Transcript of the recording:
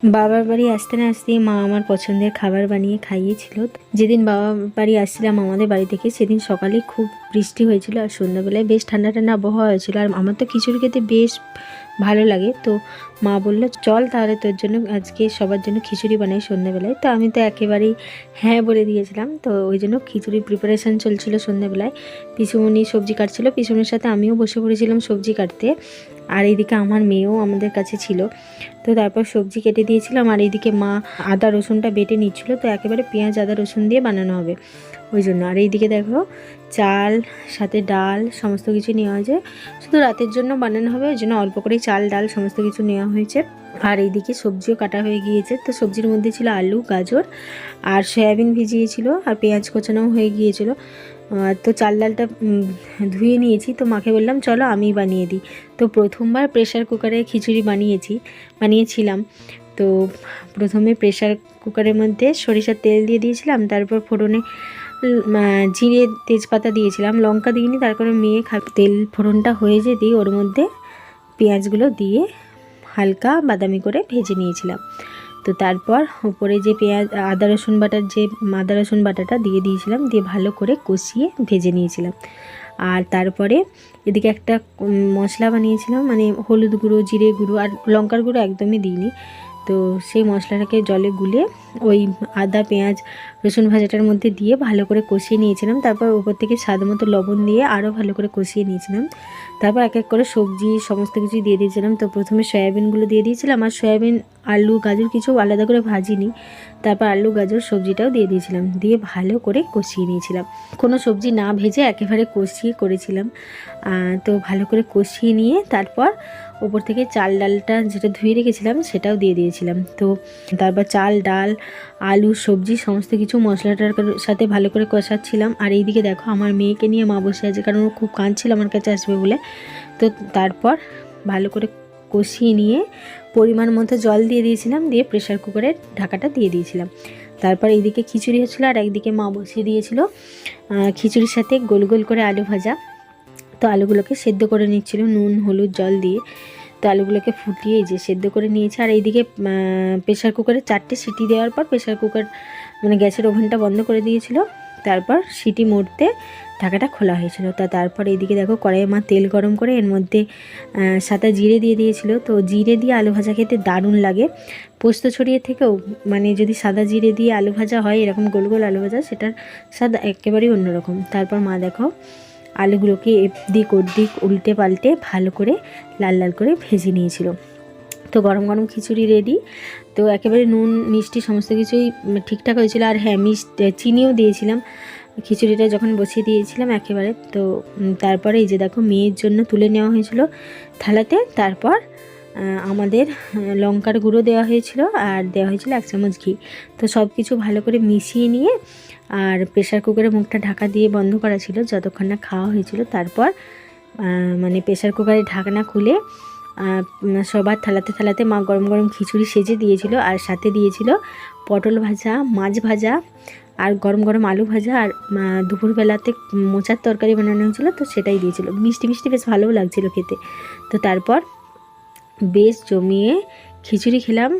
বাবার বাড়ি আসতে না আসতেই মা আমার পছন্দের খাবার বানিয়ে খাইয়েছিল। যেদিন বাবার বাড়ি আসছিলাম আমাদের বাড়ি থেকে, সেদিন সকালে খুব বৃষ্টি হয়েছিল আর সন্ধ্যাবেলায় বেশ ঠান্ডা ঠান্ডা আবহাওয়া হয়েছিল। আর আমার তো খিচুড়ি খেতে বেশ ভালো লাগে, তো মা বললো চল তাহলে তোর জন্য আজকে সবার জন্য খিচুড়ি বানাই সন্ধ্যাবেলায়। তো আমি তো একেবারেই হ্যাঁ বলে দিয়েছিলাম। তো ওই জন্য খিচুড়ির প্রিপারেশান চলছিল সন্ধ্যাবেলায়। পিসুমণি সবজি কাটছিল, পিসুমনির সাথে আমিও বসে পড়েছিলাম সবজি কাটতে। আর এইদিকে আমার মেয়েও আমাদের কাছে ছিল। তো তারপর সবজি কেটে দিয়েছিলাম আর এইদিকে মা আদা রসুনটা বেটে নিচ্ছিলো। তো একেবারে পেঁয়াজ আদা রসুন দিয়ে বানানো হবে ওই জন্য। আর এইদিকে দেখো চাল সাথে ডাল সমস্ত কিছু নেওয়া হয়েছে, শুধু রাতের জন্য বানানো হবে ওই জন্য অল্প করেই চাল ডাল সমস্ত কিছু নেওয়া হয়েছে। আর এইদিকে সবজিও কাটা হয়ে গিয়েছে। তো সবজির মধ্যে ছিল আলু গাজর আর সয়াবিন ভিজিয়েছিল আর পেঁয়াজ কোচানোও হয়ে গিয়েছিল। তো চাল ডালটা ধুয়ে নিয়েছি। তো মাকে বললাম চলো আমি বানিয়ে দিই। তো প্রথমবার প্রেশার কুকারে খিচুড়ি বানিয়েছিলাম। তো প্রথমে প্রেশার কুকারের মধ্যে সরিষার তেল দিয়ে দিয়েছিলাম, তারপর ফোড়নে জিরে তেজপাতা দিয়েছিলাম, লঙ্কা দিইনি। তারপরে মেয়ে তেল ফোড়নটা হয়ে যেতেই ওর মধ্যে পেঁয়াজগুলো দিয়ে হালকা বাদামি করে ভেজে নিয়েছিলাম। তো তারপর উপরে যে আদা রসুন বাটাটা দিয়ে দিয়েছিলাম, দিয়ে ভালো করে কষিয়ে ভেজে নিয়েছিলাম। আর তারপরে এদিকে একটা মশলা বানিয়েছিলাম, মানে হলুদ গুঁড়ো জিরে গুঁড়ো আর লঙ্কার গুঁড়ো একদমই দিইনি। তো সেই মশলাটাকে জলে গুলে ওই আদা পেঁয়াজ রসুন ভাজাটার মধ্যে দিয়ে ভালো করে কষিয়ে নিয়েছিলাম। তারপর উপর থেকে স্বাদ মতো লবণ দিয়ে আরও ভালো করে কষিয়ে নিয়েছিলাম। তারপর এক এক করে সবজি সমস্ত কিছুই দিয়ে দিয়েছিলাম। তো প্রথমে সয়াবিনগুলো দিয়ে দিয়েছিলাম, আর সয়াবিন আলু গাজর কিছু আলাদা করে ভাজিনি। তারপর আলু গাজর সবজিটাও দিয়ে দিয়েছিলাম, দিয়ে ভালো করে কষিয়ে নিয়েছিলাম। কোনো সবজি না ভেজে একেবারে কষিয়ে করেছিলাম। তো ভালো করে কষিয়ে নিয়ে তারপর ওপর থেকে চাল ডালটা যেটা ধুয়ে রেখেছিলাম সেটাও দিয়ে দিয়েছিলাম। তো তারপর চাল ডাল আলু সবজি সমস্ত কিছু মশলাটার সাথে ভালো করে কষাচ্ছিলাম। আর এইদিকে দেখো আমার মেয়েকে নিয়ে মা বসে আছে, কারণ ও খুব কাঁদছিল আমার কাছে আসবে বলে। তো তারপর ভালো করে কষিয়ে নিয়ে পরিমাণ মতো জল দিয়ে দিয়েছিলাম, দিয়ে প্রেশার কুকারের ঢাকাটা দিয়ে দিয়েছিলাম। তারপর এইদিকে খিচুড়ি হচ্ছিলো আর একদিকে মা বসিয়ে দিয়েছিল খিচুড়ির সাথে গোল গোল করে আলু ভাজা। তো আলুগুলোকে সেদ্ধ করে নিচ্ছিল নুন হলুদ জল দিয়ে। তো আলুগুলোকে ফুটিয়ে যে সেদ্ধ করে নিয়েছে। আর এইদিকে প্রেশার কুকারে 4টে সিটি দেওয়ার পর প্রেশার কুকার মানে গ্যাসের ওভেনটা বন্ধ করে দিয়েছিল। তারপর সিটি মরতে ঢাকাটা খোলা হয়েছিল। তারপর এইদিকে দেখো কড়াইয়ে মা তেল গরম করে এর মধ্যে সাদা জিরে দিয়ে দিয়েছিল। তো জিরে দিয়ে আলু ভাজা খেতে দারুণ লাগে। পোস্ত ছড়িয়ে থেকেও মানে যদি সাদা জিরে দিয়ে আলু ভাজা হয় এরকম গোল গোল আলু ভাজা, সেটার স্বাদ একেবারেই অন্যরকম। তারপর মা দেখো আলুগুলোকে এদিক ওদিক উল্টে পাল্টে ভালো করে লাল লাল করে ভেজে নিয়েছিল। তো গরম গরম খিচুড়ি রেডি। তো একেবারে নুন মিষ্টি সমস্ত কিছুই ঠিকঠাক হয়েছিল। আর হ্যাঁ চিনিও দিয়েছিলাম খিচুড়িটা যখন বসিয়ে দিয়েছিলাম একেবারে। তো তারপরে এই যে দেখো মেয়ের জন্য তুলে নেওয়া হয়েছিল থালাতে। তারপর আমাদের লঙ্কার গুঁড়ো দেওয়া হয়েছিল আর দেওয়া হয়েছিল 1 চামচ ঘি। তো সব কিছু ভালো করে মিশিয়ে নিয়ে আর প্রেশার কুকারের মুখটা ঢাকা দিয়ে বন্ধ করা ছিল যতক্ষণ না খাওয়া হয়েছিল। তারপর মানে প্রেশার কুকারের ঢাকনা খুলে সবার থালাতে থালাতে মা গরম গরম খিচুড়ি সেজে দিয়েছিল, আর সাথে দিয়েছিল পটল ভাজা মাছ ভাজা আর গরম গরম আলু ভাজা। আর দুপুরবেলাতে মোচার তরকারি বানানো হয়েছিল, তো সেটাই দিয়েছিল। মিষ্টি মিষ্টি বেশ ভালোও লাগছিল খেতে। তো তারপর বেশ জমিয়ে খিচুড়ি খেলাম।